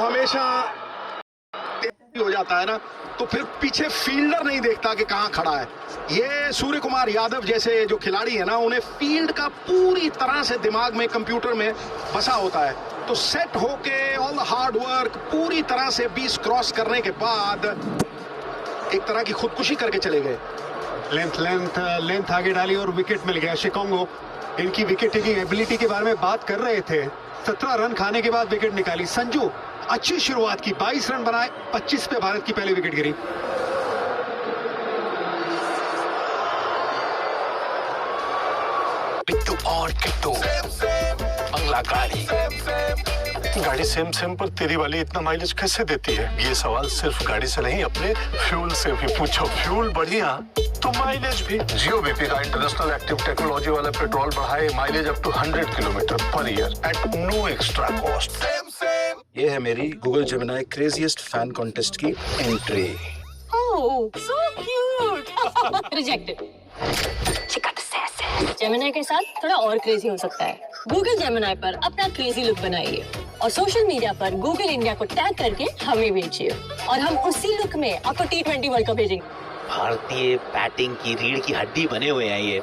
हमेशा हो जाता है ना, तो फिर पीछे फील्डर नहीं देखता कि कहां खड़ा है। ये सूर्य कुमार यादव जैसे जो खिलाड़ी है ना, उन्हें फील्ड का पूरी तरह से दिमाग में, कंप्यूटर में बसा होता है। तो सेट होके ऑल द हार्ड वर्क पूरी तरह से 20 क्रॉस करने के बाद एक तरह की खुदकुशी करके चले गए। लेंथ आगे डाली और विकेट मिल गया। शिकागो इनकी विकेट टेकिंग एबिलिटी के बारे में बात कर रहे थे। 17 रन खाने के बाद विकेट निकाली। संजू अच्छी शुरुआत की, 22 रन बनाए, 25 पे भारत की पहली विकेट गिरी। बिट्टू और किट्टू, बंगला गाड़ी सेम पर तेरी वाली इतना माइलेज कैसे देती है? ये सवाल सिर्फ गाड़ी से नहीं, अपने फ्यूल से भी पूछो। फ्यूल बढ़िया तो माइलेज भी। जियो बीपी का इंटरनेशनल एक्टिव टेक्नोलॉजी वाला पेट्रोल बढ़ाए mileage up to 100 kilometre per year at no extra cost. ये है मेरी Google Gemini craziest fan contest की entry. Oh, so cute. Rejected. Gemini के साथ थोड़ा और क्रेजी हो सकता है। गूगल जेमिनी पर अपना क्रेजी लुक बनाइए और सोशल मीडिया पर गूगल इंडिया को टैग करके हमें भेजिए और हम उसी लुक में आपको T20 वर्ल्ड कप भेजेंगे। भारतीय बैटिंग की रीढ़ की हड्डी बने हुए हैं ये।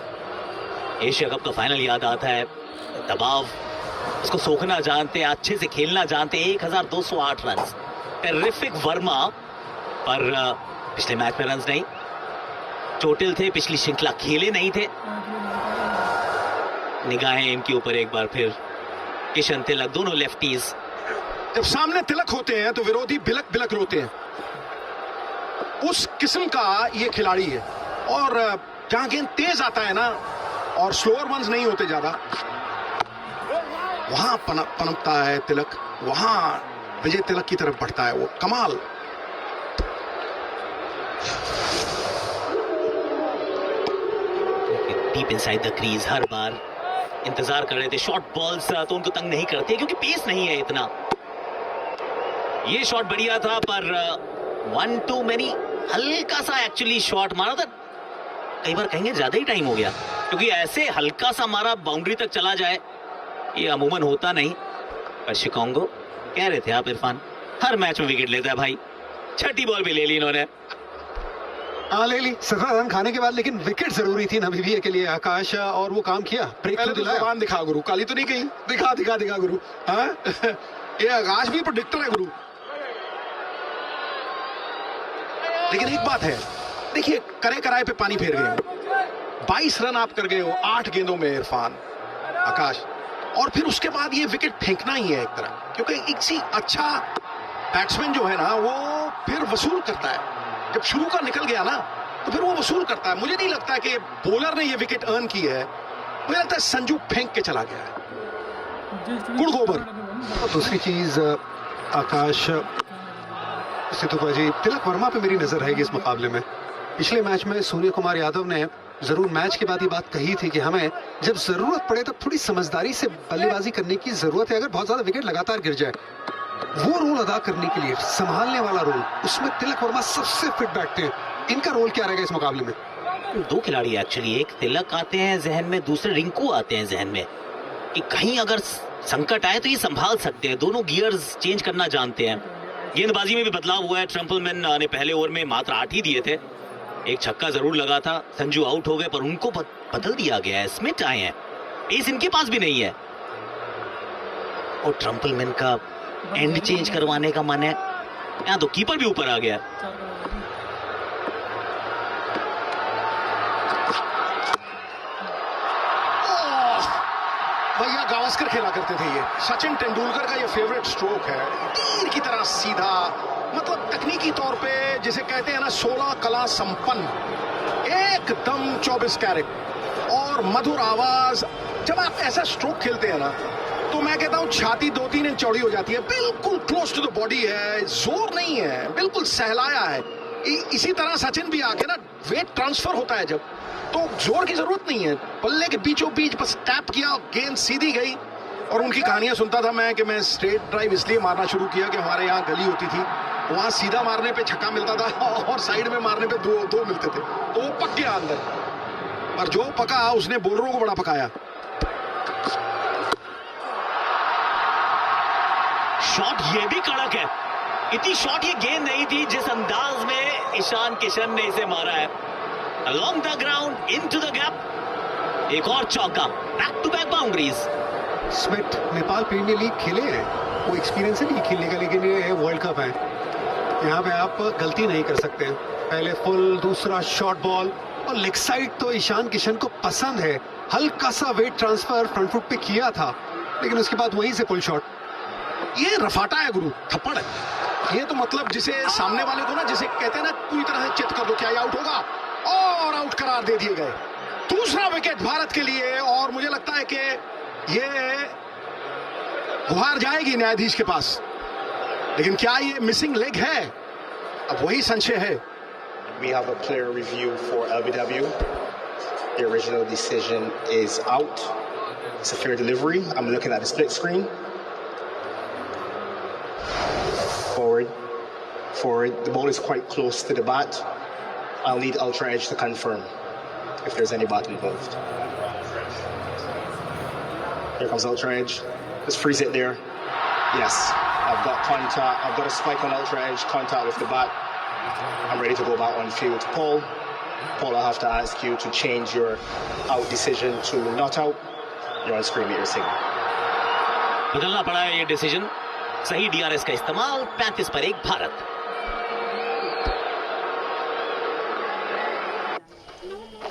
एशिया कप का फाइनल याद आता है, दबाव, उसको सोखना जानते हैं, अच्छे से खेलना जानते हैं। 1208 रन, टेरिफिक वर्मा, पर पिछले मैच में रन्स नहीं, चोटिल थे, पिछली श्रृंखला खेले नहीं थे। निगाहें इनके ऊपर एक बार फिर। किशन, तिलक, दोनों लेफ्टीज। जब सामने तिलक होते हैं तो विरोधी बिलक बिलक रोते हैं। उस किस्म का ये खिलाड़ी है। और जहां गेंद तेज आता है ना और स्लोअर वंस नहीं होते ज्यादा, वहां पनपता है तिलक, वहां विजय तिलक की तरफ बढ़ता है वो। कमाल। डीप इनसाइड द क्रीज, हर बार इंतजार कर रहे थे। शॉर्ट बॉल्स तो उनको तंग नहीं करते क्योंकि पेस नहीं है इतना। ये शॉट बढ़िया था पर 1 too many, हल्का सा एक्चुअली शॉट मारा था। कई बार कहेंगे ज्यादा ही टाइम हो गया, क्योंकि ऐसे हल्का सा मारा बाउंड्री तक चला जाए ये अमूमन होता नहीं। पर शिकागो, कह रहे थे आप इरफान, हर मैच में विकेट लेता है भाई। छठी बॉल भी ले ली इन्होंने। हाँ ले ली 17 रन खाने के बाद, लेकिन विकेट जरूरी थी नबीविया के लिए। आकाश, और वो काम किया। पहले तो जुबान दिखा गुरु, काली तो नहीं कही। दिखा दिखा दिखा गुरु। हाँ ये आकाश भी प्रेडिक्टर है गुरु। लेकिन एक बात है, देखिए करे कराए पे पानी फेर गए। 22 रन आप कर गए हो 8 गेंदों में इरफान, आकाश, और फिर उसके बाद ये विकेट फेंकना ही है एक तरह, क्योंकि एक सी अच्छा बैट्समैन जो है ना वो फिर वसूल करता है। जब शुरू का निकल गया ना तो फिर वो वसूल करता है। मुझे नहीं लगता कि बॉलर ने ये विकेट अर्न की है, मुझे लगता है संजू फेंक के चला गया है। गुड़ गोबर। दूसरी चीज आकाश, सितुबाजी, तिलक वर्मा पे मेरी नजर रहेगी इस मुकाबले में। पिछले मैच में सूर्य कुमार यादव ने जरूर मैच के बाद ये बात कही थी कि हमें जब जरूरत पड़े तब थोड़ी समझदारी से बल्लेबाजी करने की जरूरत है। अगर बहुत ज्यादा विकेट लगातार गिर जाए, वो रोल अदा करने के लिए, संभालने वाला रोल, उसमें तिलक वर्मा सबसे फिट बैठते हैं। इनका रोल क्या रहेगा इस मुकाबले में? दो खिलाड़ी एक्चुअली, एक तिलक आते हैं जहन में, दूसरे रिंकू आते हैं जहन में कि कहीं अगर संकट आए तो ये संभाल सकते हैं। दोनों गियर्स चेंज करना जानते हैं। गेंदबाजी में भी बदलाव हुआ है। ट्रम्पलमैन ने पहले ओवर में मात्र 8 ही दिए थे। एक छक्का जरूर लगा था, संजू आउट हो गए, पर उनको बदल दिया गया है। स्मिथ आए हैं, पेस इनके पास भी नहीं है। और ट्रम्पलमैन का एंड चेंज करवाने का मन है। यहाँ तो कीपर भी ऊपर आ गया। भैया गावस्कर खेला करते थे ये। सचिन तेंदुलकर का ये फेवरेट स्ट्रोक है, तीर की तरह सीधा, मतलब तकनीकी तौर पे जिसे कहते हैं ना 16 कला संपन्न, एकदम 24 कैरेट और मधुर आवाज। जब आप ऐसा स्ट्रोक खेलते हैं ना तो मैं कहता हूं छाती 2-3 इंच चौड़ी हो जाती है। बिल्कुल क्लोज टू द बॉडी है, जोर नहीं है, बिल्कुल सहलाया है। इसी तरह सचिन भी आके ना वेट ट्रांसफर होता है जब, तो जोर की जरूरत नहीं है। बल्ले के बीचों बीच बस टैप किया, गेंद सीधी गई। और उनकी कहानियां सुनता था मैं कि मैं स्ट्रेट ड्राइव इसलिए मारना शुरू किया कि हमारे यहाँ गली होती थी, वहां सीधा मारने पे छक्का मिलता था और साइड में मारने पे दो मिलते थे, तो वो पक गया अंदर। और जो पका उसने बॉलरों को बड़ा पकाया। शॉट ये भी कड़क है। इतनी शॉट ये गेंद नहीं थी जिस अंदाज में ईशान किशन ने इसे मारा है। Along the ground, into the gap. एक और चौका, back to back boundaries. Smith Nepal premier league खेले हैं, वो एक्सपीरियंस है नहीं खेलने का, लेकिन ये वर्ल्ड कप है, यहाँ पे आप गलती नहीं कर सकते। पहले फुल, दूसरा शॉर्ट बॉल, और लेग साइड तो ईशान किशन को पसंद है। हल्का सा वेट ट्रांसफर फ्रंट फुट पे किया था, लेकिन उसके बाद वहीं से पुल शॉट। ये रफाटा है गुरु, थप्पड़ है ये, तो मतलब जिसे सामने वाले को ना, जिसे कहते हैं ना, पूरी तरह से चित कर दो, क्या ये आउट होगा, और आउट करार दे दिए गए। दूसरा विकेट भारत के लिए, और मुझे लगता है कि ये गुहार जाएगी न्यायाधीश के पास, लेकिन क्या ये मिसिंग लेग है, अब वही संशय है। We have a player review for LBW. The original decision is out. It's a fair delivery. I'm looking at the split screen. Forward. The ball is quite close to the bat. I'll need Ultra Edge to confirm if there's any bat involved. Here comes Ultra Edge. Just freeze it there. Yes, I've got contact. I've got a spike on Ultra Edge, contact with the bat. I'm ready to go back on field to Paul. Paul, I'll have to ask you to change your out decision to not out. You're on screen with your signal. बदलना पड़ा है ये decision. सही DRS का इस्तेमाल, 35 पर 1 भारत।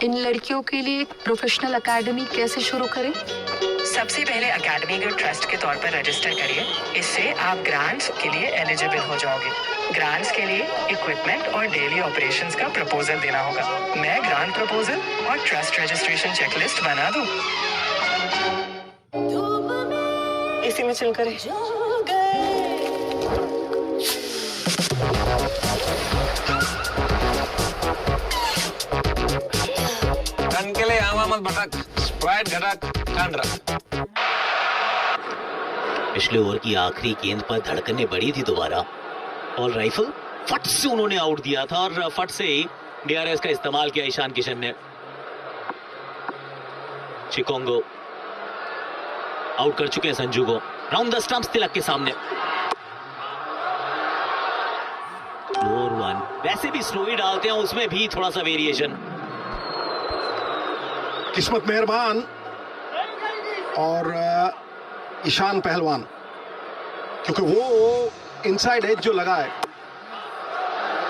इन लड़कियों के लिए एक प्रोफेशनल एकेडमी कैसे शुरू करें? सबसे पहले एकेडमी को ट्रस्ट के तौर पर रजिस्टर करिए। इससे आप ग्रांट्स के लिए एलिजिबल हो जाओगे। ग्रांट्स के लिए इक्विपमेंट और डेली ऑपरेशंस का प्रपोजल देना होगा। मैं ग्रांट प्रपोजल और ट्रस्ट रजिस्ट्रेशन चेकलिस्ट बना दूं। इसी में चल करे। रन के लिए आवा मत भटक, स्प्राइट घटक, ध्यान रख। पिछले ओवर की आखिरी गेंद पर धड़कनें बढ़ी थी दोबारा, और राइफल फट से उन्होंने आउट दिया था, और फट से ही डीआरएस का इस्तेमाल किया ईशान किशन ने। चिकोंगो आउट कर चुके हैं संजू को, राउंड द स्टंप्स तिलक के सामने। 4-1, वैसे भी स्लो ही डालते हैं, उसमें भी थोड़ा सा वेरिएशन। किस्मत मेहरबान और ईशान पहलवान, क्योंकि वो इनसाइड एज जो लगा है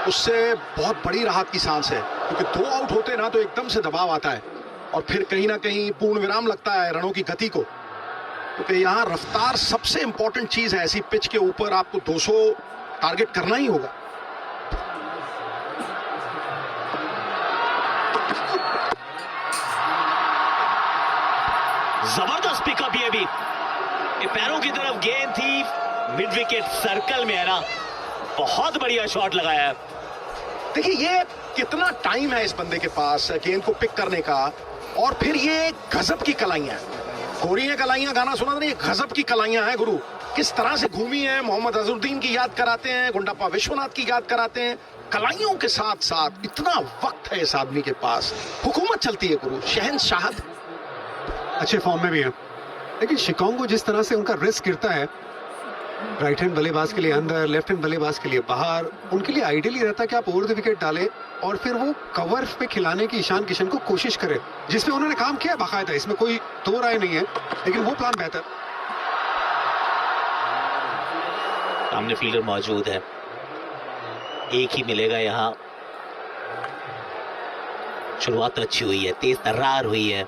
उससे बहुत बड़ी राहत की सांस है, क्योंकि 2 आउट होते ना तो एकदम से दबाव आता है, और फिर कहीं ना कहीं पूर्ण विराम लगता है रणों की गति को, क्योंकि यहाँ रफ्तार सबसे इंपॉर्टेंट चीज है। ऐसी पिच के ऊपर आपको 200 टारगेट करना ही होगा। जबरदस्त पिकअप ये भी, ये पैरों की तरफ गेंद थी, मिड विकेट सर्कल में है ना, बहुत बढ़िया शॉट लगाया है। देखिए ये कितना टाइम है इस बंदे के पास गेंद को पिक करने का, और फिर ये गजब की कलाइयां, गोरियां कलाइयां गाना सुना नहीं, गजब की कलाइयां हैं गुरु। किस तरह से घूमी है, मोहम्मद अजहरुद्दीन की याद कराते हैं, गुंडाप्पा विश्वनाथ की याद कराते हैं। कलाइयों के साथ साथ इतना वक्त है इस आदमी के पास, हुकूमत चलती है गुरु, शहंशाहत। अच्छे फॉर्म में भी है, लेकिन शिकोंगो जिस तरह से उनका रिस्क गिरता है, राइट हैंड बल्लेबाज के लिए अंदर, लेफ्ट हैंड बल्लेबाज के लिए बाहर, उनके लिए आइडियली रहता है कि आप ओवर द विकेट डालें और फिर वो कवर पे खिलाने की ईशान किशन को कोशिश करें, जिसमें उन्होंने काम किया बाकायदा, इसमें कोई दो राय नहीं है, लेकिन वो प्लान बेहतर। सामने फील्डर मौजूद है, एक ही मिलेगा यहाँ। शुरुआत अच्छी हुई है, तेज तर्रार हुई है।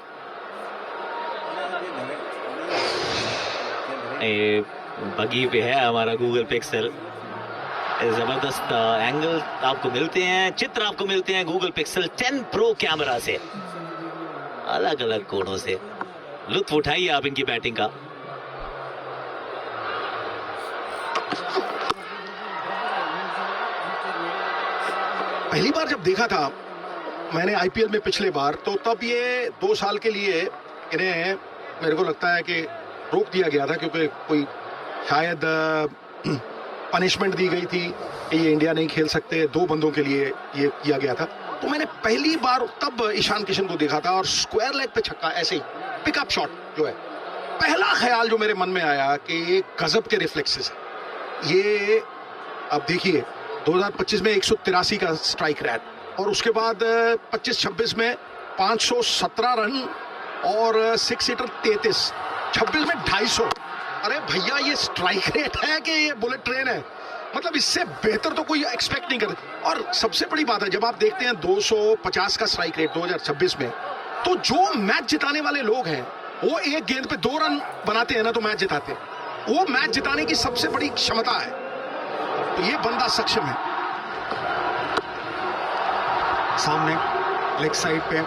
बगी पे है हमारा गूगल पिक्सल, जबरदस्त एंगल आपको मिलते हैं, चित्र आपको मिलते हैं गूगल पिक्सल 10 प्रो कैमरा से, अलग अलग कोणों से। लुत्फ उठाइए आप इनकी बैटिंग का। पहली बार जब देखा था मैंने आईपीएल में पिछले बार, तो तब ये 2 साल के लिए इन्हें मेरे को लगता है कि रोक दिया गया था, क्योंकि कोई शायद पनिशमेंट दी गई थी कि ये इंडिया नहीं खेल सकते, 2 बंदों के लिए ये किया गया था। तो मैंने पहली बार तब ईशान किशन को देखा था, और स्क्वायर लेग पे छक्का, ऐसे ही पिकअप शॉट जो है, पहला ख्याल जो मेरे मन में आया कि ये गजब के रिफ्लेक्सेस है, ये अब देखिए 2025 में 183 का स्ट्राइक रेट और उसके बाद 25-26 में 517 रन और 6 हिटर 33, 26 में 250। अरे भैया ये स्ट्राइक रेट है कि ये बुलेट ट्रेन है? मतलब इससे बेहतर तो कोई एक्सपेक्ट नहीं करते। और सबसे बड़ी बात है जब आप देखते हैं 250 का स्ट्राइक रेट 2026 में, तो जो मैच जिताने वाले लोग हैं वो एक गेंद पे 2 रन बनाते हैं ना तो मैच जिताते हैं। वो मैच जिताने की सबसे बड़ी क्षमता है, तो ये बंदा सक्षम है। सामने लेग साइड पे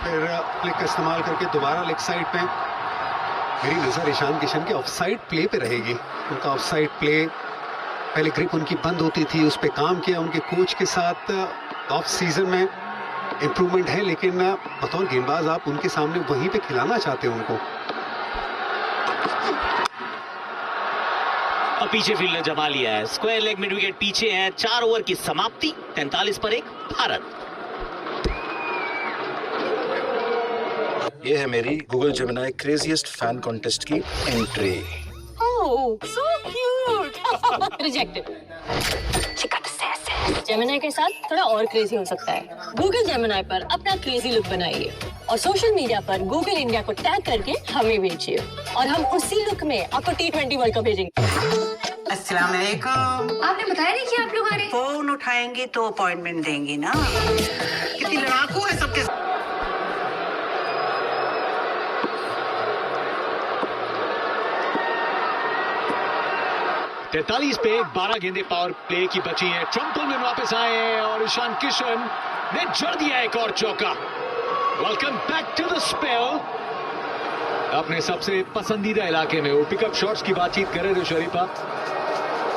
फिर फ्लिक का इस्तेमाल करके दोबारा लेग साइड पे। मेरी नजर ईशान किशन के ऑफसाइड प्ले पे रहेगी। उनका ऑफसाइड प्ले, पहले ग्रिप उनकी बंद होती थी, उस पे काम किया उनके कोच के साथ। ऑफ सीजन में इंप्रूवमेंट है, लेकिन बतौर गेंदबाज आप उनके सामने वहीं पे खिलाना चाहते हैं उनको। और पीछे फील्डर जमा लिया है, स्क्वायर लेग मिड विकेट पीछे है। 4 ओवर की समाप्ति, 43 पर 1 भारत। ये है मेरी Google Gemini craziest fan contest की entry. Oh, so cute. Rejected. Gemini के साथ थोड़ा और क्रेजी हो सकता है। गूगल जेमिनी पर अपना क्रेजी लुक बनाइए और सोशल मीडिया पर गूगल इंडिया को टैग करके हमें भेजिए और हम उसी लुक में आपको T20 वर्ल्ड कप भेजेंगे। अस्सलाम वालेकुम। आपने बताया नहीं कि आप लोग आ रहे हैं? फोन उठाएंगे तो अपॉइंटमेंट देंगे ना। कितनी लड़ाकू है सबके। 43 पे 12 गेंदें पावर प्ले की बची हैं। ट्रम्पलमैन वापस आए हैं और ईशान किशन ने जड़ दिया एक और चौका। Welcome back to the spell. अपने सबसे पसंदीदा इलाके में वो पिकअप शॉट्स की बातचीत कर रहे थे शरीफा।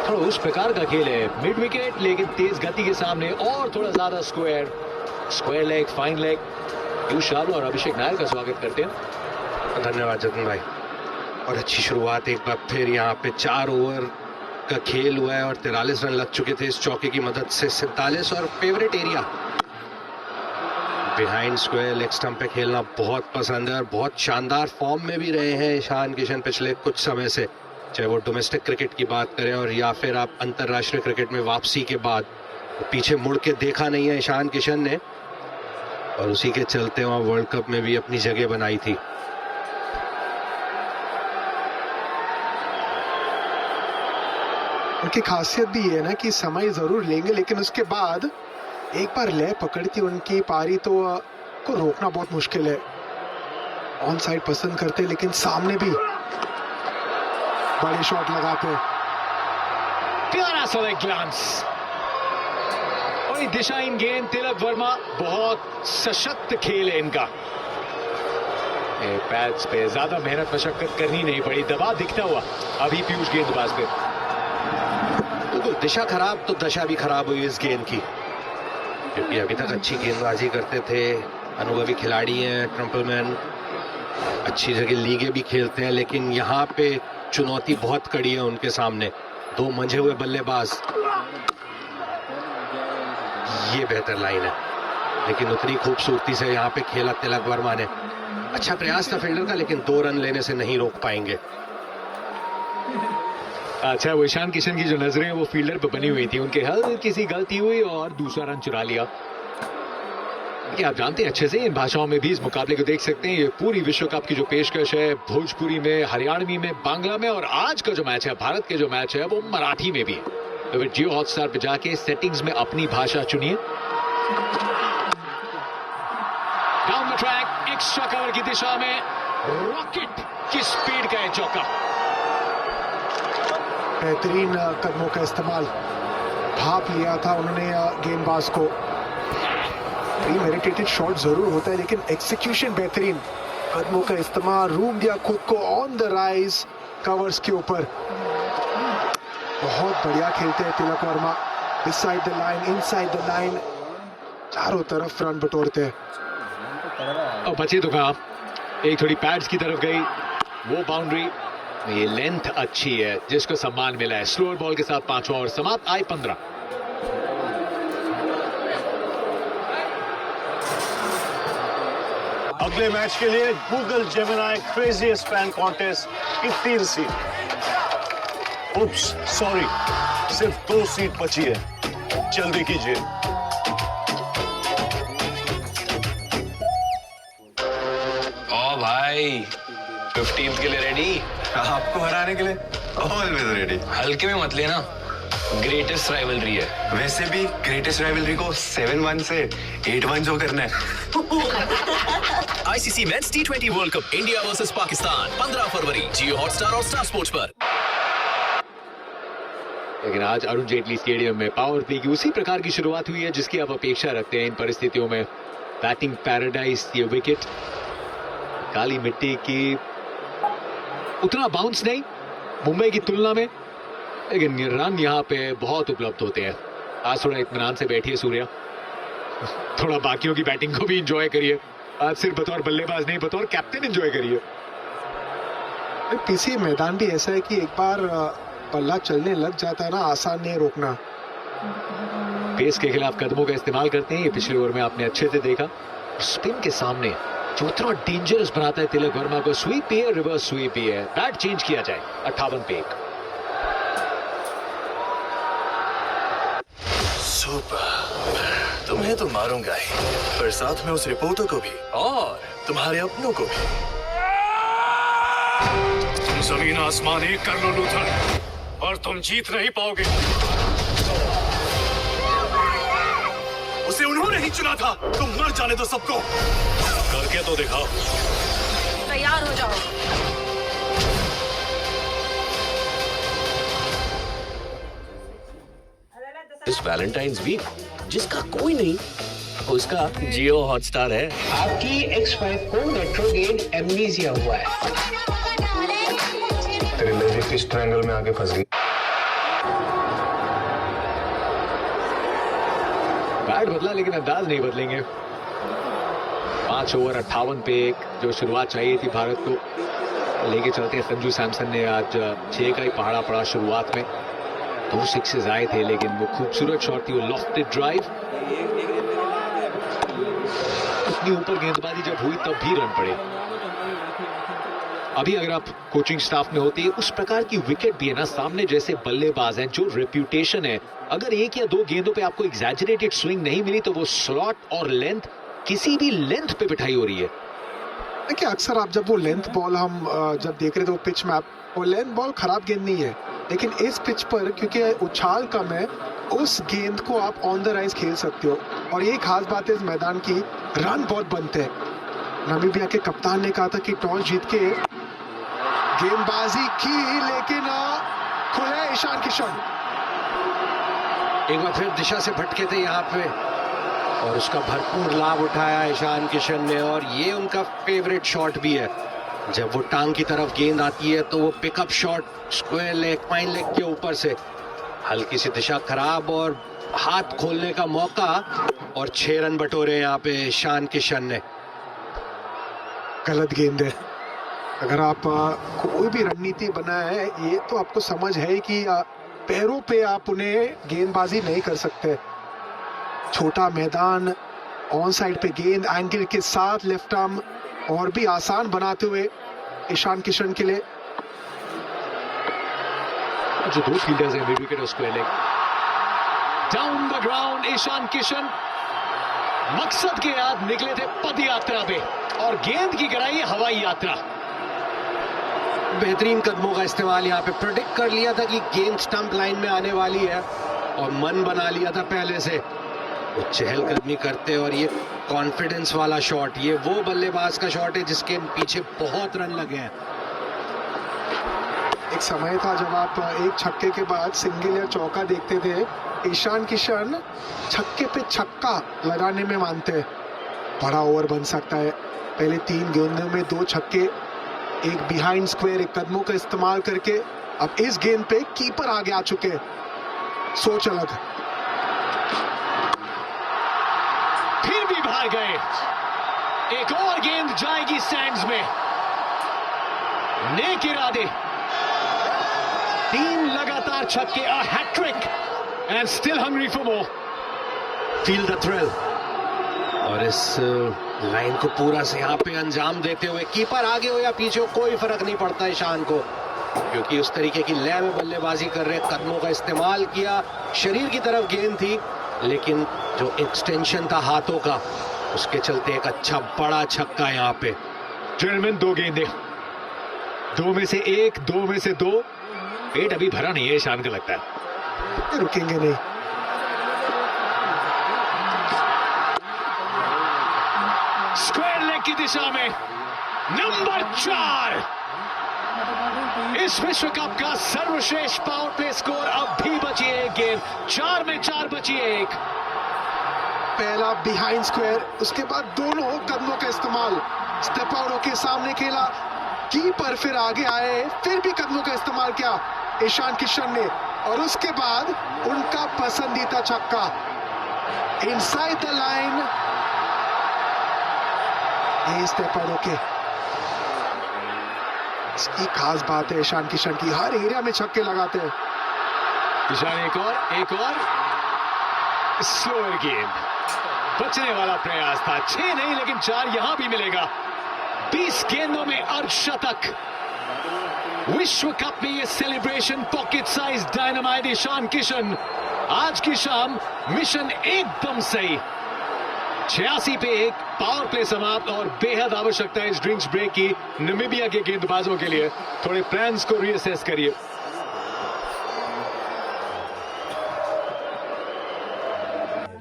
थोड़ा उस प्रकार का खेल है, मिड विकेट लेकिन तेज गति के सामने और थोड़ा ज्यादा square leg, fine leg. Piyush Chawla और अभिषेक नायर का स्वागत करते हैं। धन्यवाद जतन भाई। और अच्छी शुरुआत एक बार फिर। यहाँ पे 4 ओवर का खेल हुआ है और 43 रन लग चुके थे इस चौके की मदद से। 47 और favourite area behind square leg stump पे खेलना बहुत पसंद है और बहुत शानदार फॉर्म में भी रहे हैं ईशान किशन पिछले कुछ समय से, चाहे वो डोमेस्टिक क्रिकेट की बात करें और या फिर आप अंतर्राष्ट्रीय क्रिकेट में वापसी के बाद। पीछे मुड़ के देखा नहीं है ईशान किशन ने और उसी के चलते वहां वर्ल्ड कप में भी अपनी जगह बनाई थी। उनकी खासियत भी है ना कि समय जरूर लेंगे लेकिन उसके बाद एक बार लय पकड़ती उनकी पारी तो को रोकना बहुत मुश्किल है। ऑन साइड पसंद करते लेकिन सामने भी बड़े शॉट लगाते। प्यारा सा लेग ग्लांस और दिशाहीन गेंद। तिलक वर्मा, बहुत सशक्त खेल है इनका। पैड्स पे ज्यादा मेहनत मशक्कत करनी नहीं पड़ी, दबाव दिखता हुआ अभी पीयूष गेंदबाज पे। तो दिशा खराब तो दशा भी खराब हुई इस गेंद की, क्योंकि अभी तक अच्छी गेंदबाजी करते थे, अनुभवी खिलाड़ी हैं ट्रम्पलमैन, अच्छी जगह लीगें भी खेलते हैं, लेकिन यहाँ पे चुनौती बहुत कड़ी है उनके सामने। 2 मंझे हुए बल्लेबाज, ये बेहतर लाइन है लेकिन उतनी खूबसूरती से यहाँ पे खेला तिलक वर्मा ने। अच्छा प्रयास था फील्डर का लेकिन 2 रन लेने से नहीं रोक पाएंगे। अच्छा, वो ईशान किशन की जो नजरें वो फील्डर पे बनी हुई थी, उनके हल्की सी गलती हुई और दूसरा रन चुरा लिया। आप जानते हैं अच्छे से, इन भाषाओं में भी इस मुकाबले को देख सकते हैं। ये पूरी विश्व कप की जो पेशकश है, भोजपुरी में, हरियाणवी में, बांग्ला में, और आज का जो मैच है, भारत के जो मैच है, वो मराठी में भी है। तो फिर जियो हॉटस्टार पे जाके सेटिंग्स में अपनी भाषा चुनिए। Down the track, extra cover की दिशा में रॉकेट की स्पीड का है चौका। बेहतरीन कदमों का इस्तेमाल, भाप लिया था उन्होंने गेंदबाज को। प्रीमेडिटेटेड शॉट जरूर होता है लेकिन एक्सिक्यूशन बेहतरीन। कदमों का इस्तेमाल, रूम दिया खुद को ऑन द राइज कवर्स के ऊपर। बहुत बढ़िया खेलते हैं Tilak Varma. Inside the line, inside the line, चारों तरफ रन बटोरते हैं। और बचे तो कहा, एक थोड़ी पैड्स की तरफ गई वो बाउंड्री। ये लेंथ अच्छी है जिसको सम्मान मिला है। स्लोअर बॉल के साथ 5वां ओवर समाप्त, आए 15। अगले मैच के लिए Google Gemini craziest fan contest की 3 सीट। उप्स, सॉरी, सिर्फ 2 सीट बची है, जल्दी कीजिए। ओ भाई, 15th के लिए रेडी? आपको हराने के लिए ऑलवेज रेडी। हल्के में मत लेना, ग्रेटेस्ट राइवलरी है। वैसे भी ग्रेटेस्ट राइवलरी को 7-1 से 8-1 जो करना है। ICC men's T20 world cup India versus Pakistan 15 फरवरी जियो हॉटस्टार और स्टार स्पोर्ट्स पर। लेकिन आज अरुण जेटली स्टेडियम में पावर प्ले की उसी प्रकार की शुरुआत हुई है जिसकी आप अपेक्षा रखते हैं इन परिस्थितियों में। बैटिंग पैराडाइज, ये विकेट काली मिट्टी की, उतना बाउंस नहीं मुंबई की तुलना में, लेकिन रन यहाँ पे बहुत उपलब्ध होते हैं। आज थोड़ा इत्मीनान से बैठिए सूर्या, थोड़ा बाकियों की बैटिंग को भी एंजॉय करिए। आज सिर्फ बतौर बल्लेबाज नहीं, बतौर कैप्टन एंजॉय करिए। पीछे मैदान भी ऐसा है कि एक बार बल्ला चलने लग जाता है ना, आसान नहीं रोकना। पेस के खिलाफ कदमों का इस्तेमाल करते हैं, ये पिछले ओवर में आपने अच्छे से देखा। स्पिन के सामने जो उतना डेंजरस बनाता है तिलक वर्मा को, स्वीप भी है, रिवर्स स्वीप भी है। बैट चेंज किया जाए 58 पे 1। सुपर, तुम्हें तो मारूंगा ही, पर साथ में उस रिपोर्टर को भी और तुम्हारे अपनों को भी। तुम जमीन आसमान एक कर लो लूथर, और तुम जीत नहीं पाओगे। उसे उन्होंने ही चुना था, तुम मर जाने दो सबको। करके तो दिखाओ। तैयार हो जाओ। इस वैलेंटाइंस वीक जिसका कोई नहीं, उसका जियो हॉटस्टार है। आपकी एक्स-वाइफ को रेट्रोगेड एमनीसिया हुआ है। तेरी लॉजिक इस ट्रायंगल में आके फंस गई। बैट बदला लेकिन अंदाज नहीं बदलेंगे। 5 ओवर 58 पे 1 जो शुरुआत चाहिए थी भारत को, लेके चलते हैं संजू सैमसन ने। आज 6 का ही पहाड़ा पड़ा शुरुआत में, 2 सिक्सेस आए थे, लेकिन वो खूबसूरत शॉट थी, वो लॉफ्टेड ड्राइव। इतनी ऊपर गेंदबाजी जब हुई तब भी रन पड़े। अभी अगर आप कोचिंग स्टाफ में होते, उस प्रकार की विकेट भी है ना, सामने जैसे बल्लेबाज हैं, जो रेप्यूटेशन है, अगर 1 या 2 गेंदों पे आपको एग्जैजरेटेड स्विंग नहीं मिली तो वो स्लॉट और लेंथ, किसी भी लेंथ पे बिठाई हो रही है। देखिए अक्सर आप जब वो लेंथ बॉल हम जब देख रहे थे वो पिच में, आप वो लेंथ बॉल खराब गेंद नहीं है, लेकिन इस पिच पर क्योंकि उछाल कम है, उस गेंद को आप ऑन द राइज खेल सकते हो। और यही खास बात है इस मैदान की, रन बहुत बनते हैं। नामीबिया के कप्तान ने कहा था कि टॉस जीत के गेंदबाजी की, लेकिन खुले ईशान किशन एक बार फिर दिशा से भटके थे यहाँ पे, और उसका भरपूर लाभ उठाया ईशान किशन ने। और ये उनका फेवरेट शॉट भी है, जब वो टांग की तरफ गेंद आती है तो वो pickup shot square leg, fine leg के ऊपर से, हल्की सी दिशा खराब और हाथ खोलने का मौका, और 6 रन बटोरे यहाँ पे ईशान किशन ने। गलत गेंद है। अगर आप कोई भी रणनीति बनाए, ये तो आपको समझ है कि पैरों पे आप उन्हें गेंदबाजी नहीं कर सकते। छोटा मैदान, ऑन साइड पे गेंद एंगल के साथ लेफ्ट आर्म और भी आसान बनाते हुए ईशान किशन के लिए। जो 2 फील्डर्स हैं, मिड विकेट और square leg, down the ground Ishan Kishan मकसद के याद निकले थे पद यात्रा पे, और गेंद की कराई हवाई यात्रा। बेहतरीन कदमों का इस्तेमाल, यहाँ पे प्रेडिक्ट कर लिया था कि गेंद स्टंप लाइन में आने वाली है, और मन बना लिया था पहले से। वो चहलकदमी करते, और ये कॉन्फिडेंस वाला शॉट, ये वो बल्लेबाज का शॉट है जिसके पीछे बहुत रन लगे हैं। एक समय था जब आप एक छक्के के बाद सिंगल या चौका देखते थे, ईशान किशन छक्के पे छक्का लगाने में मानते हैं। बड़ा ओवर बन सकता है। पहले 3 गेंदों में 2 छक्के, एक बिहाइंड स्क्वायर, एक कदमों का इस्तेमाल करके। अब इस गेंद पे कीपर आगे आ चुके, सोच अलग। फिर भी भाग गए, एक और गेंद जाएगी सैंड्स में। नेक इरादे, 3 लगातार छक्के, a hat-trick, and still hungry for more. Feel the thrill, और इस लाइन को पूरा से यहाँ पे अंजाम देते हुए, कीपर आगे हो या पीछे हो कोई फर्क नहीं पड़ता ईशान को। क्योंकि उस तरीके की लय में बल्लेबाजी कर रहे, कदमों का इस्तेमाल किया, शरीर की तरफ गेंद थी, लेकिन जो एक्सटेंशन था हाथों का, उसके चलते एक अच्छा बड़ा छक्का यहाँ पे। जेंटलमैन, 2 गेंदें, 2 में से 1, 2 में से 2। पेट अभी भरा नहीं है ईशान का, लगता है रुकेंगे नहीं। स्क्वायर लेग की दिशा में नंबर 4। इस विश्व कप का सर्वश्रेष्ठ पावर प्ले स्कोर। अब भी बची है एक गेंद, 4 में 4 बची है एक। पहला बिहाइंड स्क्वायर, उसके बाद दोनों कदमों का इस्तेमाल, स्टेप आउट होके सामने खेला, कीपर फिर आगे आए, फिर भी कदमों का इस्तेमाल किया ईशान किशन ने, और उसके बाद उनका पसंदीदा छक्का इनसाइड द लाइन। ये स्टेप आउट होके, इसकी खास बात है ईशान किशन की, हर एरिया में छक्के लगाते हैं। ईशान एक और स्लोअर गेंद, बचने वाला प्रयास था। 6 नहीं लेकिन 4 यहां भी मिलेगा। 20 गेंदों में अर्धशतक। विश्व कप में ये celebration, pocket size dynamite Ishan Kishan. आज की शाम मिशन एकदम सही। 86 पे 1, पावर प्ले समाप्त, और बेहद आवश्यकता है इस ड्रिंक्स ब्रेक की नामीबिया के गेंदबाजों के लिए। थोड़े प्लान्स को रीअसेस करिए।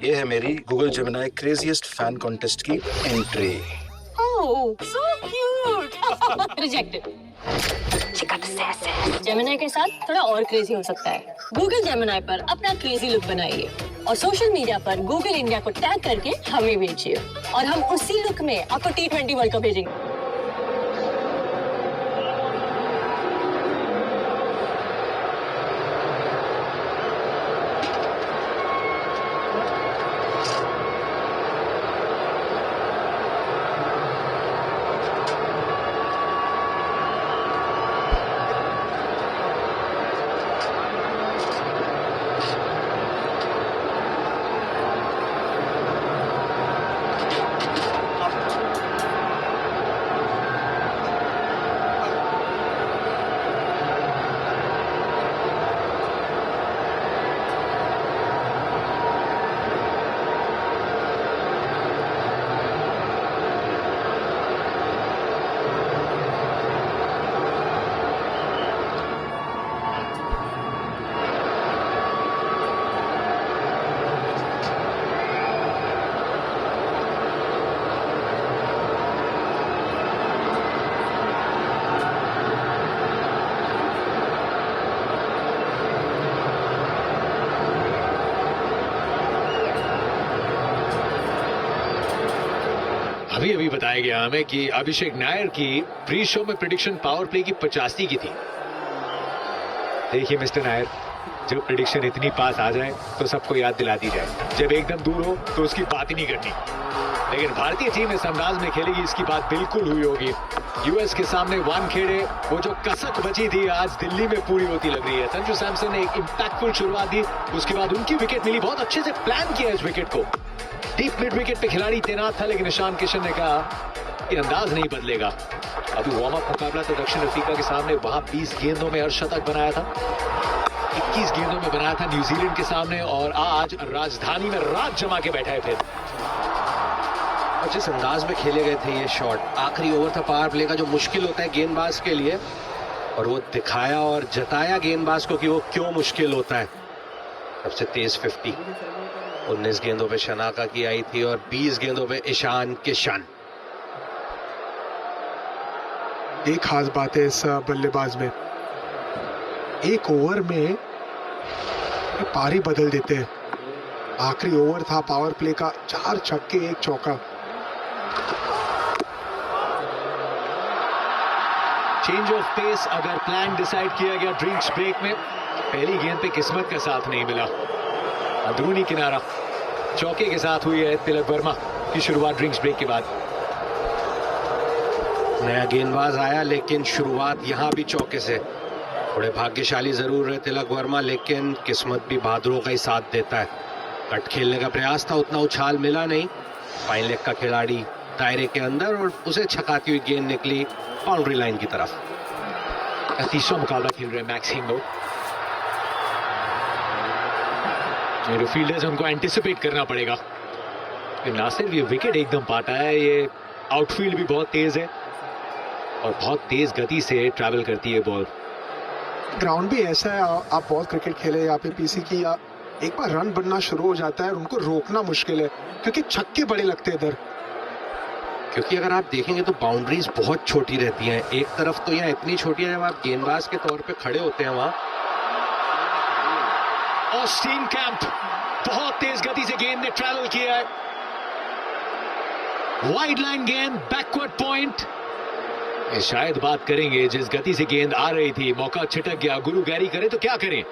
ये है मेरी Google Gemini craziest fan contest की एंट्री। ओह, सो क्यूट। रिजेक्टेड। जेमिनाई के साथ थोड़ा और क्रेजी हो सकता है। गूगल जेमिनाई पर अपना क्रेजी लुक बनाइए और सोशल मीडिया पर गूगल इंडिया को टैग करके हमें भेजिए, और हम उसी लुक में आपको T20 वर्ल्ड कप भेजेंगे। अभी अभी बताया गया हमें कि अभिषेक नायर की प्री शो में प्रेडिक्शन पावर प्ले की 85 की थी। देखिए मिस्टर नायर, जब प्रेडिक्शन इतनी पास आ जाए तो सबको याद दिला दी जाए, जब एकदम दूर हो तो उसकी बात ही नहीं करनी। लेकिन भारतीय टीम इस अंदाज में खेलेगी, इसकी बात बिल्कुल हुई होगी। यूएस के सामने वानखेड़े, वो जो कसक बची थी आज दिल्ली में पूरी होती लग रही है। संजू सैमसन ने एक इंपैक्टफुल शुरुआत दी, उसके बाद उनकी विकेट मिली। बहुत अच्छे से प्लान किया इस विकेट को। डीप मिड विकेट पे खिलाड़ी तैनात था, लेकिन ईशान किशन ने कहा कि अंदाज नहीं बदलेगा। अभी वार्म अप मुकाबला था दक्षिण अफ्रीका के सामने, वहां 20 गेंदों में अर्धशतक बनाया था, 21 गेंदों में बनाया था न्यूजीलैंड के सामने, और आज राजधानी में रात जमा के बैठा है फिर। और जिस अंदाज में खेले गए थे ये शॉट, आखिरी ओवर था पावर प्ले का, जो मुश्किल होता है गेंदबाज के लिए, और वो दिखाया और जताया गेंदबाज को कि वो क्यों मुश्किल होता है। सबसे तेज 50 19 गेंदों पे शनाका की आई थी और 20 गेंदों पे ईशान किशन। एक खास बात है इस बल्लेबाज में, एक ओवर में पारी बदल देते हैं। आखिरी ओवर था पावर प्ले का, 4 छक्के 1 चौका। चेंज ऑफ पेस अगर प्लान डिसाइड किया गया ड्रिंक्स ब्रेक में, पहली गेंद पे किस्मत का साथ नहीं मिला। अंदरूनी किनारा चौके के साथ हुई है तिलक वर्मा की शुरुआत ड्रिंक्स ब्रेक के बाद। नया गेंदबाज आया, लेकिन शुरुआत यहां भी चौके से। थोड़े भाग्यशाली जरूर है तिलक वर्मा, लेकिन किस्मत भी बहादुरों का ही साथ देता है। कट खेलने का प्रयास था, उतना उछाल मिला नहीं। फाइन लेग का खिलाड़ी दायरे के अंदर, और उसे छकाती हुई गेंद निकली बाउंड्री लाइन की तरफ। तीसरा मुकाबला खेल रहे हैं मैक्स हिंगो। जो फील्डर्स हमको एंटिसिपेट करना पड़ेगा। ना सिर्फ ये विकेट एकदम पाटा है, ये आउटफील्ड भी बहुत तेज है और बहुत तेज गति से ट्रैवल करती है बॉल। ग्राउंड भी ऐसा है, आप बहुत क्रिकेट खेले यहाँ पे पीसी की, एक बार रन बनना शुरू हो जाता है और उनको रोकना मुश्किल है क्योंकि छक्के बड़े लगते हैं इधर। क्योंकि अगर आप देखेंगे तो बाउंड्रीज बहुत छोटी रहती हैं। एक तरफ तो यहाँ इतनी छोटी है, जब आप गेंदबाज के तौर पे खड़े होते हैं वहां। और स्टीनकैम्प बहुत तेज गति से गेंद ने ट्रैवल किया है। वाइड लाइन गेंद, बैकवर्ड पॉइंट। ये शायद बात करेंगे, जिस गति से गेंद आ रही थी मौका छिटक गया। गुरु गैरी करे तो क्या करें,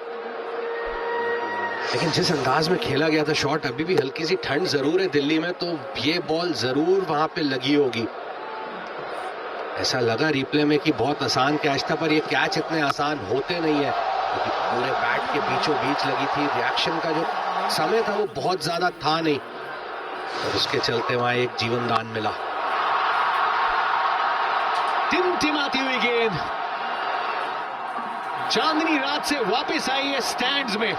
लेकिन जिस अंदाज में खेला गया था शॉट, अभी भी हल्की सी ठंड जरूर है दिल्ली में, तो ये बॉल जरूर वहां पे लगी होगी। ऐसा लगा रिप्ले में कि बहुत आसान कैच था, पर ये कैच इतने आसान होते नहीं है क्योंकि पूरे बैट के बीचों बीच लगी थी। रिएक्शन का जो समय था वो बहुत ज्यादा था नहीं और उसके चलते वहां एक जीवन दान मिला। टिमटिमाती हुई गेंद चांदनी रात से वापस आई है स्टैंड्स में।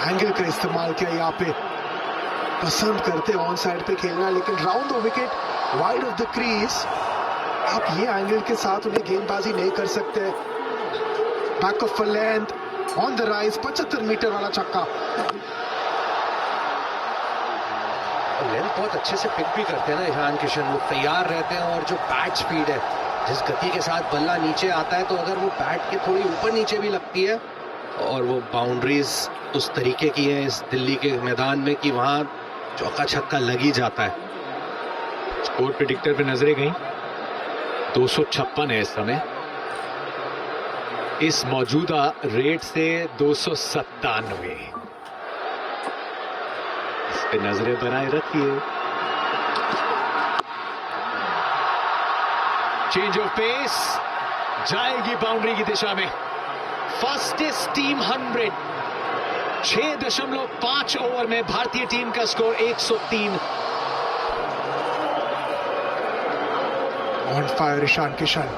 एंगल का इस्तेमाल किया यहाँ पे, पसंद करते ऑन साइड पे खेलना, लेकिन round the wicket, wide of the crease, आप ये एंगल के साथ उन्हें गेंदबाजी नहीं कर सकते। Back of length, on the rise, 75 meter वाला छक्का। लेंथ बहुत अच्छे से पिक भी करते हैं ना ईशान किशन, वो तैयार रहते हैं। और जो बैट स्पीड है, जिस गति के साथ बल्ला नीचे आता है, तो अगर वो बैट के थोड़ी ऊपर नीचे भी लगती है, और वो बाउंड्रीज उस तरीके की है इस दिल्ली के मैदान में कि वहां चौका छक्का लग ही जाता है। स्कोर प्रेडिक्टर पे नजरें गई, 256 है इस समय, इस मौजूदा रेट से 297। इस पे नजरें बनाए रखिए। चेंज ऑफ पेस, जाएगी बाउंड्री की दिशा में। फास्टेस्ट टीम 100, 6.5 ओवर में भारतीय टीम का score 103। On fire Ishan Kishan.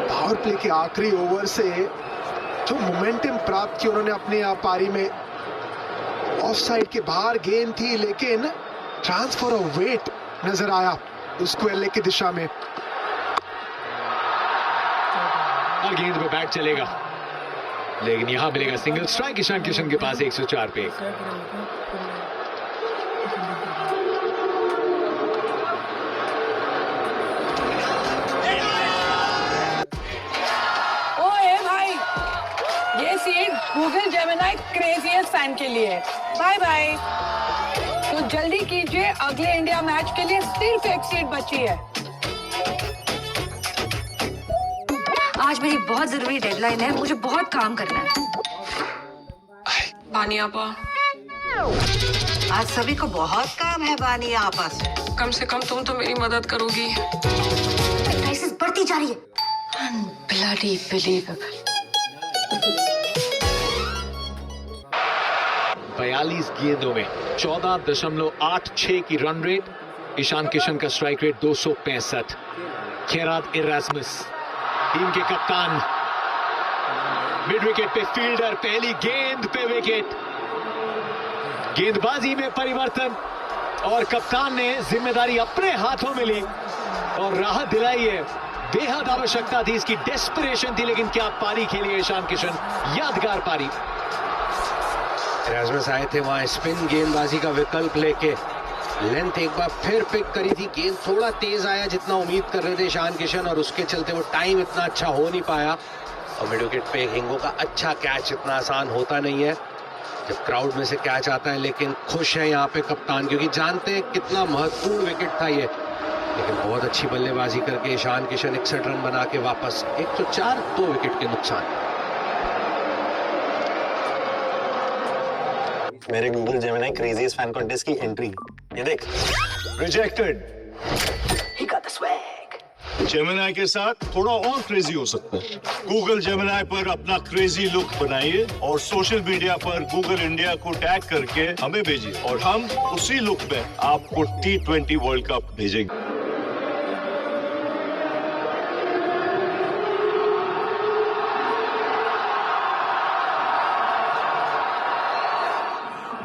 Power play के आखिरी ओवर से जो मोमेंटम प्राप्त किया उन्होंने अपने पारी में, ऑफ साइड के बाहर गेंद थी लेकिन ट्रांसफर ऑफ वेट नजर आया स्क्वायर लेग की दिशा में। और गेंद पे बैट चलेगा, लेकिन यहां मिलेगा सिंगल स्ट्राइक ईशान किशन के पास 104 पे। ओए भाई, ये seat Google Gemini craziest fan के लिए है। Bye bye. तो जल्दी कीजिए, अगले इंडिया मैच के लिए सिर्फ एक सीट बची है। आज मेरी बहुत जरूरी डेडलाइन है, मुझे बहुत काम करना है। बानी आपा, आज सभी को बहुत काम है बानी आपा से। कम से कम तुम तो मेरी मदद करोगी। क्राइसिस बढ़ती जा रही है। Unbloody believable। 42 गेंदों में 14.86 की रन रेट। ईशान किशन का स्ट्राइक रेट 265। खेरात इरास्मस टीम के कप्तान, मिड विकेट पे फील्डर, पहली गेंद पे विकेट। गेंदबाजी में परिवर्तन और कप्तान ने जिम्मेदारी अपने हाथों में ली और राहत दिलाई है। बेहद आवश्यकता थी इसकी, डेस्परेशन थी, लेकिन क्या पारी खेली ईशान किशन, यादगार पारी। इरास्मस आए थे वहां स्पिन गेंदबाजी का विकल्प लेके, लेंथ एक बार फिर पिक करी थी, गेंद थोड़ा तेज आया जितना उम्मीद कर रहे थे ईशान किशन, और उसके चलते वो टाइम इतना अच्छा हो नहीं पाया। और मिड विकेट पे हिंगो का अच्छा कैच इतना आसान होता नहीं है जब क्राउड में से कैच आता है, लेकिन खुश है यहाँ पे कप्तान क्योंकि जानते हैं कितना महत्वपूर्ण विकेट था ये। लेकिन बहुत अच्छी बल्लेबाजी करके ईशान किशन 61 रन बना के वापस 104, 2 विकेट के नुकसान। मेरे Google Gemini craziest fan contest की एंट्री, ये देख। Rejected. He got the swag। Gemini के साथ थोड़ा और क्रेजी हो सकता है। गूगल जेमिनी पर अपना क्रेजी लुक बनाइए और सोशल मीडिया पर गूगल इंडिया को टैग करके हमें भेजिए और हम उसी लुक में आपको T20 वर्ल्ड कप भेजेंगे।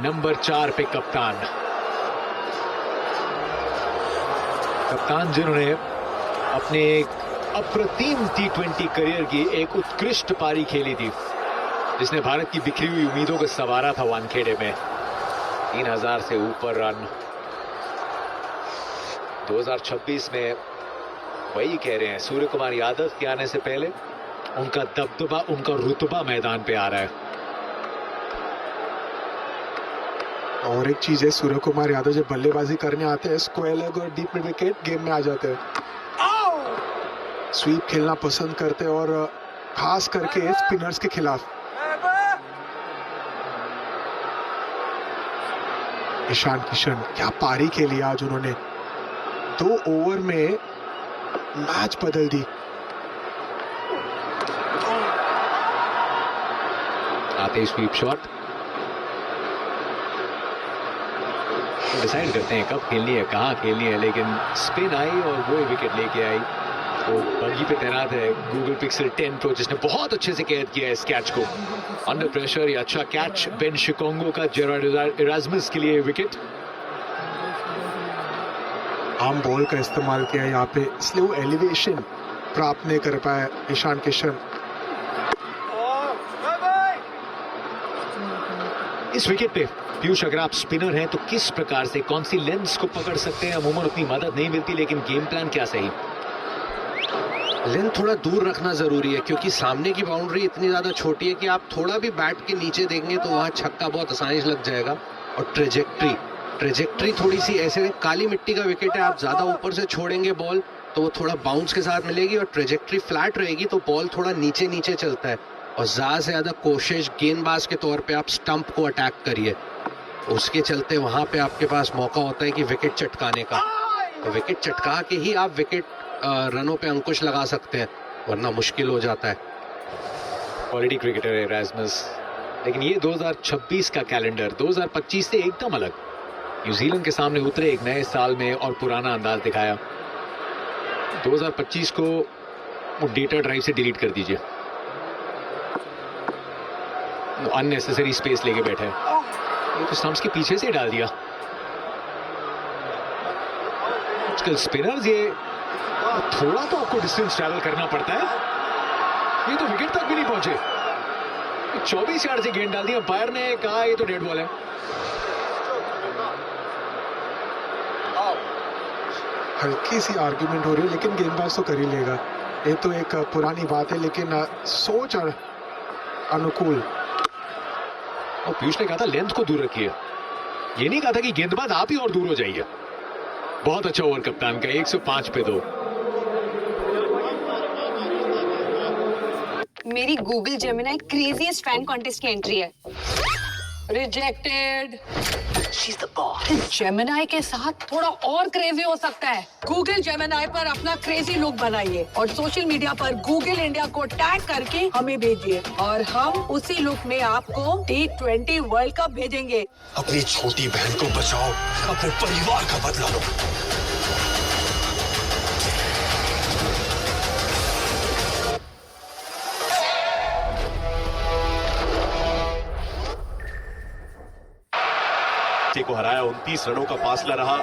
नंबर 4 पे कप्तान जिन्होंने अपने एक अप्रतिम T20 करियर की एक उत्कृष्ट पारी खेली थी, जिसने भारत की बिखरी हुई उम्मीदों को संवारा था वानखेड़े में। 3000 से ऊपर रन। 2026 में वही कह रहे हैं, सूर्य कुमार यादव के आने से पहले उनका दबदबा, उनका रुतबा मैदान पे आ रहा है। और एक चीज है, सूर्य कुमार यादव जब बल्लेबाजी करने आते हैं, स्क्वायर लेग और डीप मिड विकेट गेम में आ जाते हैं। स्वीप खेलना पसंद करते हैं, और खास करके स्पिनर्स के खिलाफ। ईशान किशन क्या पारी खेली आज उन्होंने, 2 ओवर में मैच बदल दी। आते स्वीप शॉट, डिसाइड करते हैं कब खेलनी है, कहाँ खेलनी है, लेकिन स्पिन आई और वो विकेट लेके आई। तो बगी पे तैनात है गूगल पिक्सल 10 प्रो, जिसने बहुत अच्छे से कैद किया है इस कैच को। अंडर प्रेशर ये अच्छा कैच बेन शिकोंगो का, जेरार्ड इरास्मस के लिए विकेट। आम बॉल का इस्तेमाल किया यहाँ पे, इसलिए वो एलिवेशन प्राप्त नहीं कर पाया ईशान किशन। इस विकेट पे पीयूष, अगर आप स्पिनर हैं तो किस प्रकार से, कौन सी लेंस को पकड़ सकते हैं? अमूमन उतनी मदद नहीं मिलती, लेकिन गेम प्लान क्या सही? लेंथ थोड़ा दूर रखना जरूरी है, क्योंकि सामने की बाउंड्री इतनी ज्यादा छोटी है कि आप थोड़ा भी बैट के नीचे देंगे तो वहां छक्का बहुत आसानी से लग जाएगा। और ट्रेजेक्ट्री थोड़ी सी ऐसे, काली मिट्टी का विकेट है, आप ज्यादा ऊपर से छोड़ेंगे बॉल तो वो थोड़ा बाउंस के साथ मिलेगी, और ट्रेजेक्ट्री फ्लैट रहेगी तो बॉल थोड़ा नीचे नीचे चलता है। और ज्यादा से ज्यादा कोशिश गेंदबाज के तौर पे आप स्टंप को अटैक करिए, उसके चलते वहां पे आपके पास मौका होता है कि विकेट चटकाने का। तो विकेट चटका के ही आप विकेट रनों पे अंकुश लगा सकते हैं, वरना मुश्किल हो जाता है। क्वालिटी क्रिकेटर है इरास्मस, लेकिन ये 2026 का कैलेंडर 2025 से एकदम अलग। न्यूजीलैंड के सामने उतरे एक नए साल में और पुराना अंदाज दिखाया। 2025 को वो डेटा ड्राइव से डिलीट कर दीजिए, अननेसेसरी स्पेस लेके बैठे हैं। ये तो स्टंप्स के पीछे से डाल दिया। आजकल स्पिनर्स ये थोड़ा तो आपको डिस्टेंस ट्रैवल करना पड़ता है, ये तो विकेट तक भी नहीं पहुंचे। 24 यार्ड से गेंद डाल दी, अंपायर ने कहा ये तो डेड बॉल है। हल्की सी आर्ग्यूमेंट हो रही है, लेकिन गेंदबाज तो कर ही लेगा। ये तो एक पुरानी बात है, लेकिन सोच और अनुकूल। और पीयूष ने कहा था लेंथ को दूर रखिए, ये नहीं कहा था कि गेंदबाज आप ही और दूर हो जाइए। बहुत अच्छा ओवर कप्तान का, 105 पे 2। मेरी Google Gemini craziest fan contest की एंट्री है। Rejected. She's the boss. Gemini के साथ थोड़ा और क्रेजी हो सकता है। गूगल जेमिनाई पर अपना क्रेजी लुक बनाइए और सोशल मीडिया पर गूगल इंडिया को टैग करके हमें भेजिए, और हम उसी लुक में आपको T20 वर्ल्ड कप भेजेंगे। अपनी छोटी बहन को बचाओ, अपने परिवार का बदला लो। को हराया, 29 रनों का फासला रहा।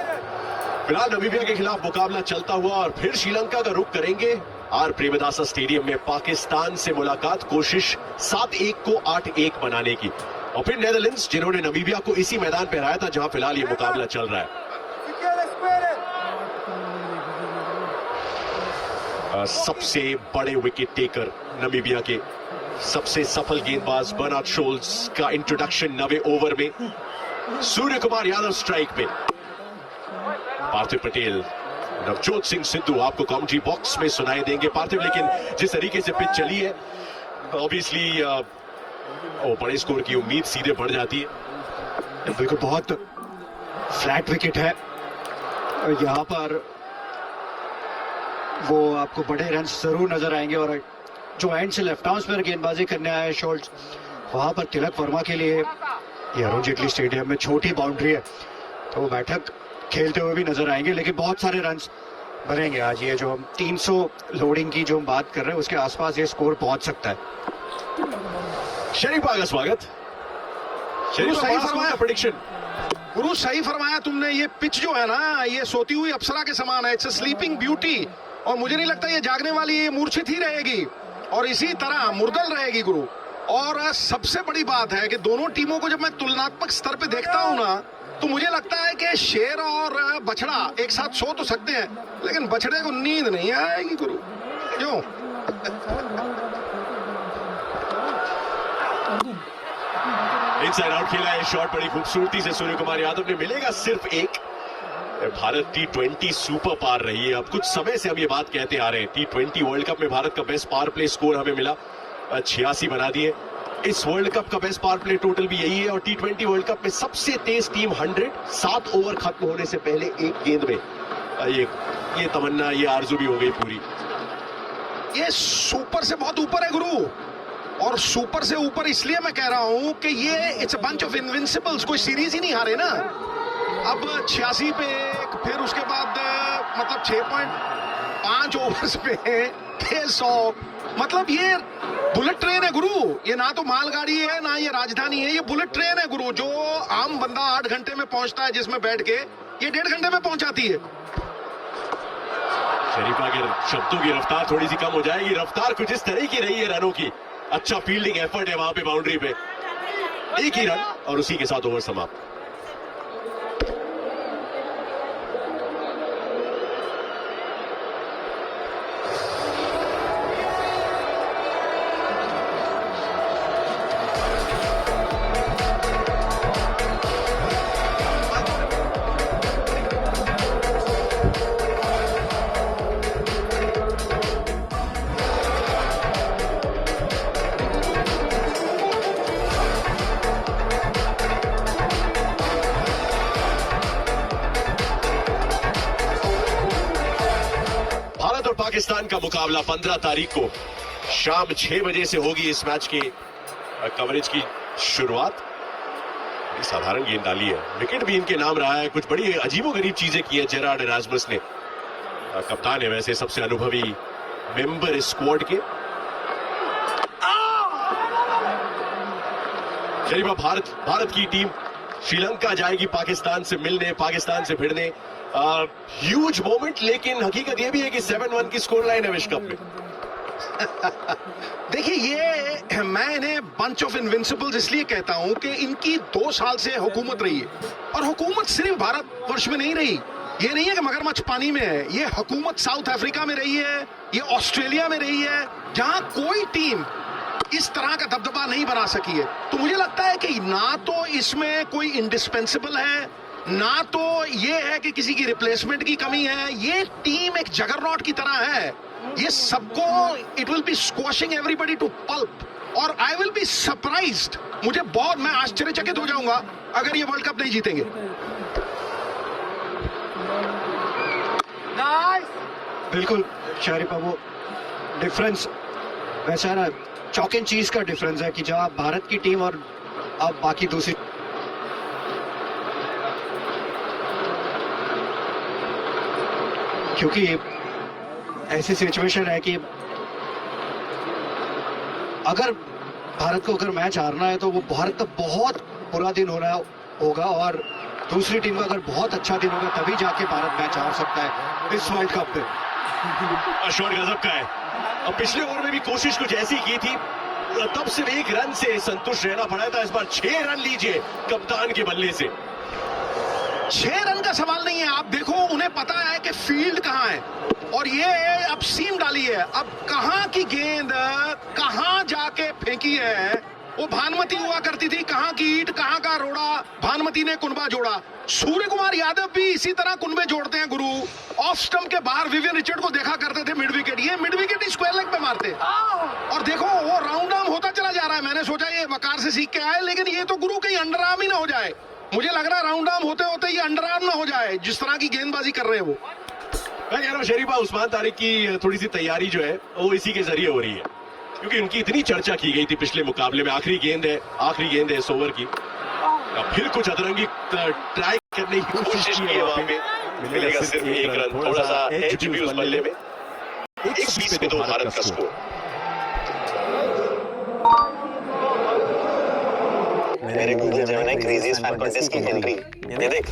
फिलहाल नामीबिया के खिलाफ मुकाबला चलता हुआ और फिर श्रीलंका का रुख करेंगे। आर प्रेमदासा स्टेडियम में पाकिस्तान से मुलाकात, कोशिश 7-1 को 8-1 बनाने की। और फिर नेदरलैंड्स, जिन्होंने नामीबिया को इसी मैदान पर हराया था जहां फिलहाल ये मुकाबला चल रहा है। सबसे बड़े विकेट टेकर नामीबिया के सबसे सफल गेंदबाज बर्नार्ड शोल्स का इंट्रोडक्शन 90 ओवर में। सूर्य कुमार यादव स्ट्राइक पे, पार्थिव पटेल, नवजोत सिंह सिद्धू आपको कमेंट्री बॉक्स में सुनाई देंगे। पार्थिव, लेकिन जिस तरीके से पिच चली है, ऑब्वियसली बड़े स्कोर की उम्मीद सीधे बढ़ जाती है। बिल्कुल, बहुत फ्लैट विकेट है, यहाँ पर वो आपको बड़े रन जरूर नजर आएंगे। और जो एंड से लेफ्ट आर्म पर गेंदबाजी करने आए शोल्ट्स, वहां पर तिलक वर्मा के लिए ये अरुण जेटली स्टेडियम में छोटी बाउंड्री है, तो वो बैठक खेलते हुए भी नजर आएंगे। लेकिन बहुत सारे रन्स बनेंगे आज। ये जो हम 300 लोडिंग की जो हम बात कर रहे हैं, उसके आसपास ये स्कोर पहुंच सकता है। शरीफा का स्वागत। गुरु सही फरमाया प्रेडिक्शन। गुरु सही फरमाया तुमने। ये पिच जो है ना, ये सोती हुई अप्सरा के समान है। इट्स स्लीपिंग ब्यूटी, और मुझे नहीं लगता ये जागने वाली, ये मूर्छित ही रहेगी और इसी तरह मुर्दल रहेगी गुरु। और सबसे बड़ी बात है कि दोनों टीमों को जब मैं तुलनात्मक स्तर पे देखता हूं ना, तो मुझे लगता है कि शेर और बछड़ा एक साथ सो तो सकते हैं, लेकिन बछड़े को नींद नहीं आएगी गुरु। क्यों? इनसाइड आउट खेला है, शॉट बड़ी खूबसूरती से सूर्य कुमार यादव ने, मिलेगा सिर्फ एक। भारत T20 सुपर पार रही है। अब कुछ समय से हम ये बात कहते आ रहे हैं, T20 वर्ल्ड कप में भारत का बेस्ट पावर प्ले स्कोर हमें मिला, 86 बना दिए। इस वर्ल्ड कप का बेस्ट पावर प्ले टोटल भी यही है, और T20 वर्ल्ड कप में सबसे तेज टीम 100, 7 ओवर खत्म होने से पहले एक गेंद में। ये तमन्ना, ये आरजू भी हो गई पूरी। ये सुपर से बहुत ऊपर है गुरु, और सुपर से ऊपर इसलिए मैं कह रहा हूं कि ये it's a bunch of Invincibles. कोई सीरीज ही नहीं हारे ना। अब 86 पे एक, फिर उसके बाद मतलब 6.5 ओवर्स पे 600, मतलब ये बुलेट ट्रेन है गुरु। ये ना तो मालगाड़ी है ना ये राजधानी है, ये बुलेट ट्रेन है गुरु। जो आम बंदा 8 घंटे में पहुंचता है जिसमें बैठ के, ये 1.5 घंटे में पहुंचाती है। शरीफा के शब्दों की रफ्तार थोड़ी सी कम हो जाएगी। रफ्तार कुछ इस तरह की रही है रनों की। अच्छा फील्डिंग एफर्ट है वहां पे बाउंड्री पे, एक ही रन और उसी के साथ ओवर समाप्त। पाकिस्तान का मुकाबला 15 तारीख को शाम 6 बजे से होगी। इस मैच के कवरेज की शुरुआत। साधारण गेंद डाली है, विकेट भी इनके नाम रहा है। कुछ बड़ी अजीबोगरीब चीजें की है जेरार्ड एरास्मस ने। कप्तान है वैसे, सबसे अनुभवी मेंबर इस स्क्वाड के। शरीफा, भारत की टीम श्रीलंका जाएगी पाकिस्तान से मिलने, पाकिस्तान से भिड़ने। ह्यूज मोमेंट, लेकिन हकीकत यह भी है कि 7-1 की स्कोर लाइन है विश्व कप में। देखिए, ये मैं इन्हें बंच ऑफ इनविंसिबल्स इसलिए कहता हूं कि इनकी 2 साल से हुकूमत रही है, और हुकूमत सिर्फ भारतवर्ष में नहीं रही। ये नहीं है कि मगरमच्छ पानी में है, ये हुकूमत साउथ अफ्रीका में रही है, ये ऑस्ट्रेलिया में रही है, जहां कोई टीम इस तरह का दबदबा नहीं बना सकी है। तो मुझे लगता है कि ना तो इसमें कोई इंडिस्पेंसिबल है, ना तो ये है कि किसी की रिप्लेसमेंट की कमी है। ये टीम एक जगरनॉट की तरह है। ये सबको, it will be squashing everybody to pulp, और आई विल बी सरप्राइज्ड। मैं आश्चर्यचकित हो जाऊंगा अगर ये वर्ल्ड कप नहीं जीतेंगे। बिल्कुल शरीफा, वो डिफरेंस वैसा ना चॉक एंड चीज का डिफरेंस है कि जहां भारत की टीम और अब बाकी दूसरी, क्योंकि ऐसी सिचुएशन है कि अगर भारत को अगर मैच हारना है तो वो भारत का बहुत बुरा दिन हो रहा होगा, और दूसरी टीम का अगर बहुत अच्छा दिन होगा तभी जाके भारत मैच हार सकता है इस वर्ल्ड कप में। शॉट गजब का है। अब पिछले ओवर में भी कोशिश कुछ ऐसी की थी, तब सिर्फ 1 रन से संतुष्ट रहना पड़ा था। इस बार 6 रन लीजिए कप्तान के बल्ले से। 6 रन का सवाल नहीं है। आप देखो, उन्हें पता है कि फील्ड कहां है, और ये अब सीम डाली है। अब कहां की गेंद कहां जाके फेंकी है। वो भानुमति हुआ करती थी, कहां की ईट कहां का रोड़ा, भानुमति ने कुनबा जोड़ा। सूर्य कुमार यादव भी इसी तरह कुनबे जोड़ते हैं गुरु। ऑफ स्टंप के बाहर विवियन रिचर्ड को देखा करते थे मिड विकेट, ये मिड विकेट ही स्क्वायर लेग पे मारते। और देखो वो राउंड आर्म होता चला जा रहा है। मैंने सोचा ये वकार से सीख के आए, लेकिन ये तो गुरु कहीं अंडर आर्म ही ना हो जाए। मुझे लग रहा है राउंड आर्म होते होते ये अंडर आर्म ना हो जाए, जिस तरह की गेंदबाजी कर रहे हैं वो। मैं कह रहा हूँ शरीफा, उस्मान तारिक की थोड़ी सी तैयारी जो है वो इसी के जरिए हो रही है, क्योंकि उनकी इतनी चर्चा की गई थी पिछले मुकाबले में। आखिरी गेंद है इस ओवर की। फिर कुछ अतरंगी ट्राई करने की कोशिश की है वहां पे, मिलेगा सिर्फ 1 रन। थोड़ा सा एज भी उस बल्ले में। 120 पे 2 भारत का स्कोर। मेरे Google Gemini craziest fan contest की एंट्री, ये देख।